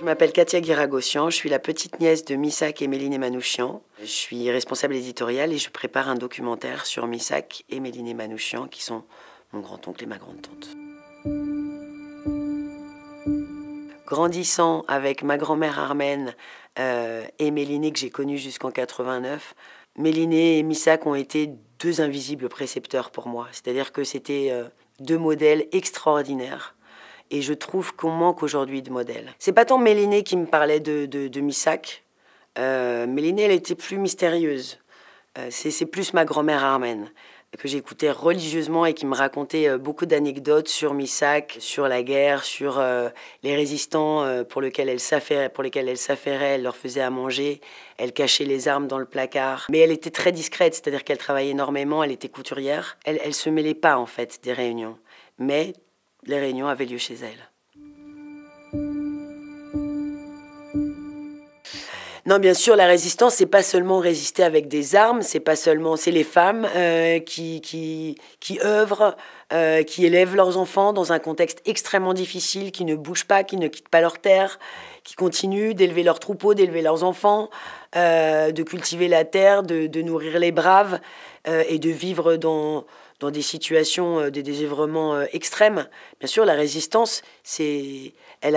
m'appelle Katia Guiragossian, je suis la petite nièce de Missak et Mélinée Manouchian. Je suis responsable éditoriale et je prépare un documentaire sur Missak et Mélinée Manouchian, qui sont mon grand-oncle et ma grande-tante. Grandissant avec ma grand-mère armène et Mélinée, que j'ai connue jusqu'en 89, Mélinée et Missak ont été deux invisibles précepteurs pour moi. C'est-à-dire que c'était deux modèles extraordinaires. Et je trouve qu'on manque aujourd'hui de modèles. C'est pas tant Mélinée qui me parlait de Missak. Mélinée, elle était plus mystérieuse. C'est plus ma grand-mère armène, que j'écoutais religieusement et qui me racontait beaucoup d'anecdotes sur Missak, sur la guerre, sur les résistants pour lesquels elle s'affairait, elle leur faisait à manger, elle cachait les armes dans le placard. Mais elle était très discrète, c'est-à-dire qu'elle travaillait énormément, elle était couturière. Elle se mêlait pas en fait des réunions, mais les réunions avaient lieu chez elle. Non, bien sûr, la résistance, c'est pas seulement résister avec des armes, c'est les femmes qui œuvrent, qui élèvent leurs enfants dans un contexte extrêmement difficile, qui ne bougent pas, qui ne quittent pas leur terre, qui continuent d'élever leurs troupeaux, d'élever leurs enfants, de cultiver la terre, de nourrir les braves et de vivre dans des situations de désœuvrement extrêmes. Bien sûr, la résistance, elle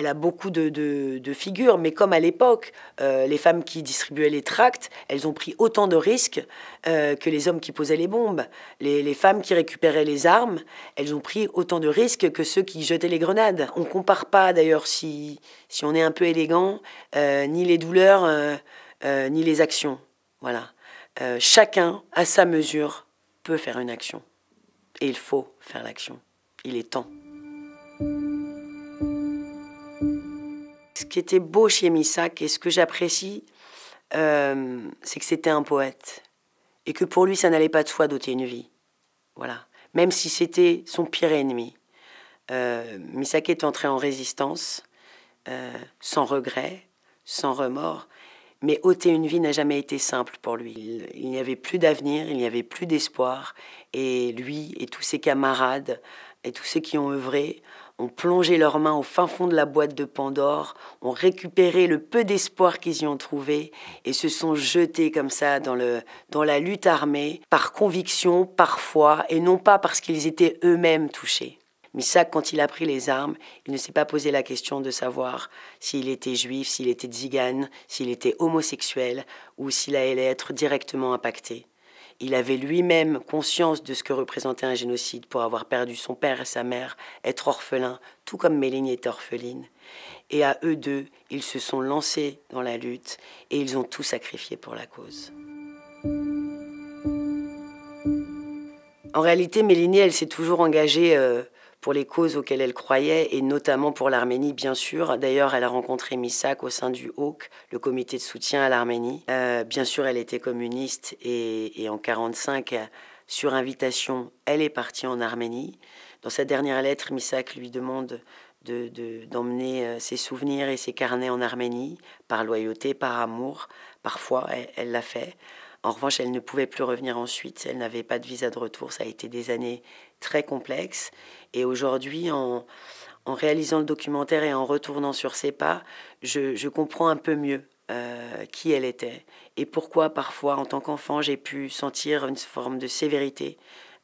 a beaucoup de figures, mais comme à l'époque, les femmes qui distribuaient les tracts, elles ont pris autant de risques que les hommes qui posaient les bombes. Les femmes qui récupéraient les armes, elles ont pris autant de risques que ceux qui jetaient les grenades. On ne compare pas, d'ailleurs, si on est un peu élégant, ni les douleurs, ni les actions. Voilà. Chacun, à sa mesure, peut faire une action. Et il faut faire l'action. Il est temps. Ce qui était beau chez Missak et ce que j'apprécie, c'est que c'était un poète. Et que pour lui, ça n'allait pas de soi d'ôter une vie. Voilà. Même si c'était son pire ennemi. Missak est entré en résistance, sans regret, sans remords. Mais ôter une vie n'a jamais été simple pour lui. Il n'y avait plus d'avenir, il n'y avait plus d'espoir. Et lui et tous ses camarades et tous ceux qui ont œuvré ont plongé leurs mains au fin fond de la boîte de Pandore, ont récupéré le peu d'espoir qu'ils y ont trouvé et se sont jetés comme ça dans la lutte armée, par conviction, par foi, et non pas parce qu'ils étaient eux-mêmes touchés. Missak, quand il a pris les armes, il ne s'est pas posé la question de savoir s'il était juif, s'il était tzigane, s'il était homosexuel ou s'il allait être directement impacté. Il avait lui-même conscience de ce que représentait un génocide pour avoir perdu son père et sa mère, être orphelin, tout comme Mélinée était orpheline. Et à eux deux, ils se sont lancés dans la lutte et ils ont tout sacrifié pour la cause. En réalité, Mélinée, elle s'est toujours engagée pour les causes auxquelles elle croyait, et notamment pour l'Arménie, bien sûr. D'ailleurs, elle a rencontré Missak au sein du HOK, le comité de soutien à l'Arménie. Bien sûr, elle était communiste, et en 1945, sur invitation, elle est partie en Arménie. Dans sa dernière lettre, Missak lui demande d'emmener ses souvenirs et ses carnets en Arménie, par loyauté, par amour. Parfois, elle l'a fait. En revanche, elle ne pouvait plus revenir ensuite. Elle n'avait pas de visa de retour. Ça a été des années très complexes. Et aujourd'hui, en réalisant le documentaire et en retournant sur ses pas, je comprends un peu mieux qui elle était. Et pourquoi, parfois, en tant qu'enfant, j'ai pu sentir une forme de sévérité.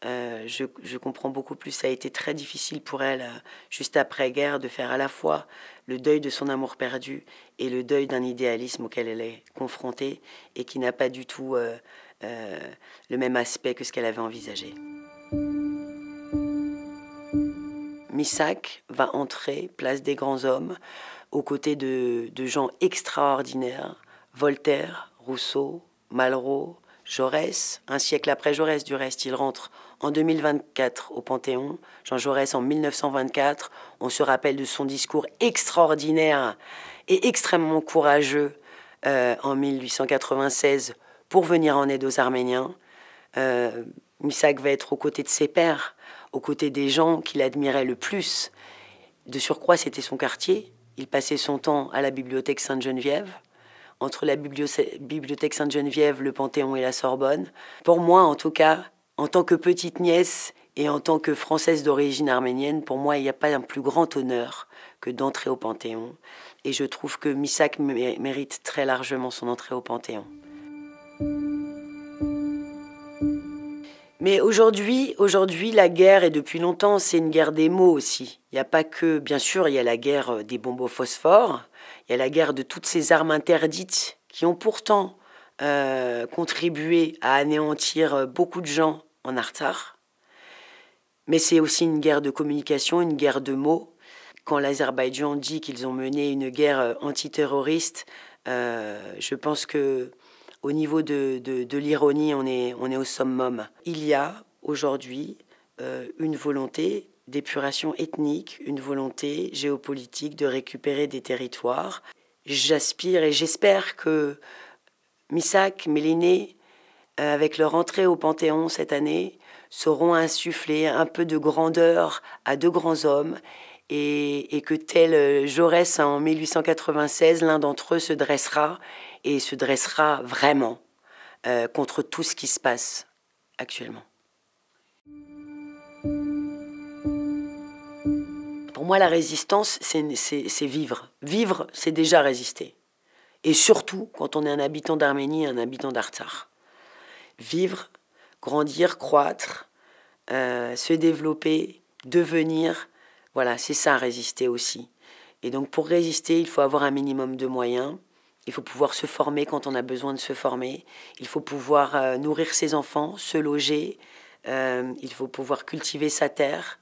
Je comprends beaucoup plus. Ça a été très difficile pour elle, juste après-guerre, de faire à la fois le deuil de son amour perdu et le deuil d'un idéalisme auquel elle est confrontée et qui n'a pas du tout le même aspect que ce qu'elle avait envisagé. Missak va entrer, place des grands hommes, aux côtés de gens extraordinaires, Voltaire, Rousseau, Malraux, Jaurès. Un siècle après Jaurès, du reste, il rentre en 2024 au Panthéon. Jean Jaurès en 1924. On se rappelle de son discours extraordinaire et extrêmement courageux en 1896 pour venir en aide aux Arméniens. Missak va être aux côtés de ses pairs, aux côtés des gens qu'il admirait le plus. De surcroît, c'était son quartier. Il passait son temps à la bibliothèque Sainte-Geneviève, entre la bibliothèque Sainte-Geneviève, le Panthéon et la Sorbonne. Pour moi, en tout cas, en tant que petite nièce et en tant que Française d'origine arménienne, pour moi, il n'y a pas un plus grand honneur que d'entrer au Panthéon Et je trouve que Missak mérite très largement son entrée au Panthéon. Mais aujourd'hui, la guerre, et depuis longtemps, c'est une guerre des mots aussi. Il n'y a pas que, bien sûr, il y a la guerre des bombes au phosphore, il y a la guerre de toutes ces armes interdites qui ont pourtant contribué à anéantir beaucoup de gens en Artsakh. Mais c'est aussi une guerre de communication, une guerre de mots. Quand l'Azerbaïdjan dit qu'ils ont mené une guerre antiterroriste, je pense que au niveau de l'ironie, on est au summum. Il y a aujourd'hui une volonté d'épuration ethnique, une volonté géopolitique de récupérer des territoires. J'aspire et j'espère que Missak, Méliné, avec leur entrée au Panthéon cette année, sauront insuffler un peu de grandeur à deux grands hommes et que tel Jaurès en 1896, l'un d'entre eux se dressera et se dressera vraiment contre tout ce qui se passe actuellement. Pour moi, la résistance, c'est vivre. Vivre, c'est déjà résister. Et surtout, quand on est un habitant d'Arménie, un habitant d'Artsakh. Vivre, grandir, croître, se développer, devenir, voilà, c'est ça, résister aussi. Et donc pour résister, il faut avoir un minimum de moyens. Il faut pouvoir se former quand on a besoin de se former. Il faut pouvoir nourrir ses enfants, se loger. Il faut pouvoir cultiver sa terre.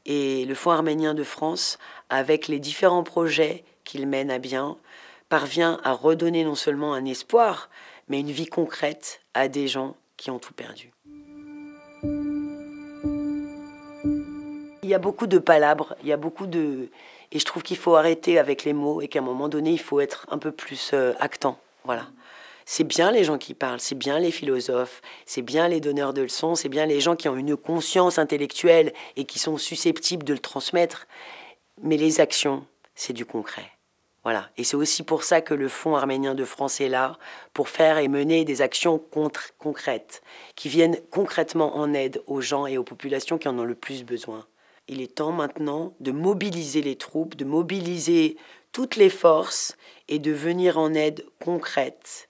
Et le Fonds arménien de France, avec les différents projets qu'il mène à bien, parvient à redonner non seulement un espoir, mais une vie concrète à des gens qui ont tout perdu. Il y a beaucoup de palabres, il y a beaucoup de... Et je trouve qu'il faut arrêter avec les mots et qu'à un moment donné, il faut être un peu plus actant. Voilà. C'est bien les gens qui parlent, c'est bien les philosophes, c'est bien les donneurs de leçons, c'est bien les gens qui ont une conscience intellectuelle et qui sont susceptibles de le transmettre. Mais les actions, c'est du concret. Voilà. Et c'est aussi pour ça que le Fonds arménien de France est là, pour faire et mener des actions concrètes, qui viennent concrètement en aide aux gens et aux populations qui en ont le plus besoin. Il est temps maintenant de mobiliser les troupes, de mobiliser toutes les forces et de venir en aide concrète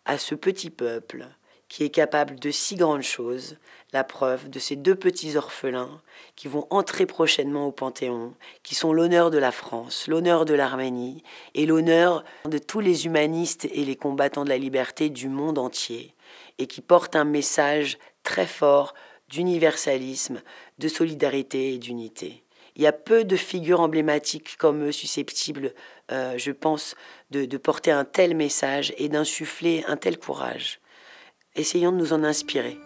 à ce petit peuple qui est capable de si grandes choses, la preuve de ces deux petits orphelins qui vont entrer prochainement au Panthéon, qui sont l'honneur de la France, l'honneur de l'Arménie et l'honneur de tous les humanistes et les combattants de la liberté du monde entier, et qui portent un message très fort d'universalisme, de solidarité et d'unité. Il y a peu de figures emblématiques comme eux susceptibles, je pense, de porter un tel message et d'insuffler un tel courage. Essayons de nous en inspirer.